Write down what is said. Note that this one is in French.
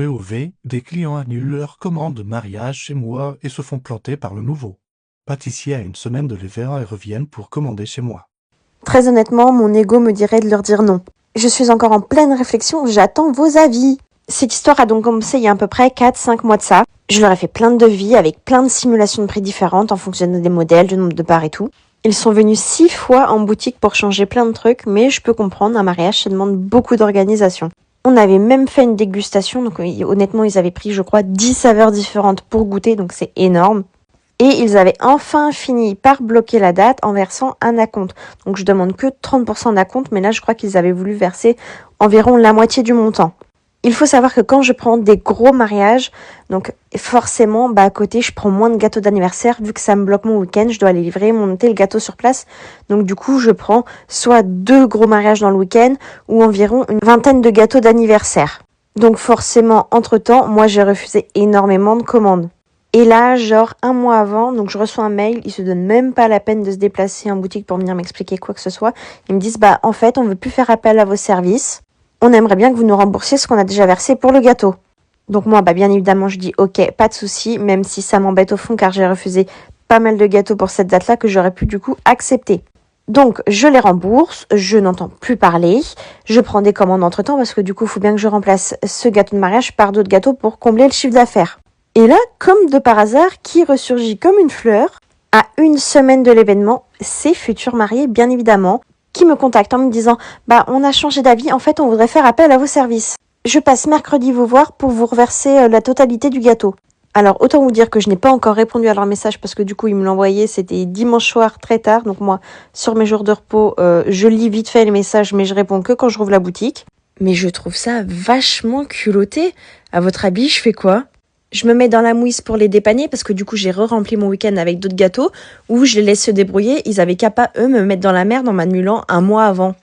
POV, des clients annulent leur commande de mariage chez moi et se font planter par le nouveau pâtissier à une semaine de l'hiver et reviennent pour commander chez moi. Très honnêtement, mon ego me dirait de leur dire non. Je suis encore en pleine réflexion, j'attends vos avis. Cette histoire a donc commencé il y a à peu près 4-5 mois de ça. Je leur ai fait plein de devis avec plein de simulations de prix différentes en fonction des modèles, du nombre de parts et tout. Ils sont venus 6 fois en boutique pour changer plein de trucs, mais je peux comprendre, un mariage, ça demande beaucoup d'organisation. On avait même fait une dégustation, donc honnêtement, ils avaient pris, je crois, 10 saveurs différentes pour goûter, donc c'est énorme. Et ils avaient enfin fini par bloquer la date en versant un acompte. Donc je demande que 30% d'acompte, mais là je crois qu'ils avaient voulu verser environ la moitié du montant. Il faut savoir que quand je prends des gros mariages, donc forcément, à côté, je prends moins de gâteaux d'anniversaire, vu que ça me bloque mon week-end, je dois aller livrer, monter le gâteau sur place. Donc du coup, je prends soit 2 gros mariages dans le week-end, ou environ une vingtaine de gâteaux d'anniversaire. Donc forcément, entre-temps, moi j'ai refusé énormément de commandes. Et là, genre 1 mois avant, donc je reçois un mail, ils se donnent même pas la peine de se déplacer en boutique pour venir m'expliquer quoi que ce soit. Ils me disent, en fait, on veut plus faire appel à vos services. On aimerait bien que vous nous remboursiez ce qu'on a déjà versé pour le gâteau. Donc moi, bien évidemment, je dis ok, pas de souci, même si ça m'embête au fond car j'ai refusé pas mal de gâteaux pour cette date-là que j'aurais pu du coup accepter. Donc je les rembourse, je n'entends plus parler, je prends des commandes entre-temps parce que du coup, il faut bien que je remplace ce gâteau de mariage par d'autres gâteaux pour combler le chiffre d'affaires. Et là, comme de par hasard, qui ressurgit comme une fleur, à 1 semaine de l'événement, ces futurs mariés, bien évidemment, qui me contactent en me disant « on a changé d'avis, en fait, on voudrait faire appel à vos services. Je passe mercredi vous voir pour vous reverser la totalité du gâteau. » Alors, autant vous dire que je n'ai pas encore répondu à leur message parce que du coup, ils me l'envoyaient, c'était dimanche soir, très tard. Donc moi, sur mes jours de repos, je lis vite fait les messages, mais je réponds que quand je rouvre la boutique. Mais je trouve ça vachement culotté. À votre avis, je fais quoi ? Je me mets dans la mouise pour les dépanner parce que du coup j'ai re-rempli mon week-end avec d'autres gâteaux ou je les laisse se débrouiller, ils avaient qu'à pas eux me mettre dans la merde en m'annulant 1 mois avant.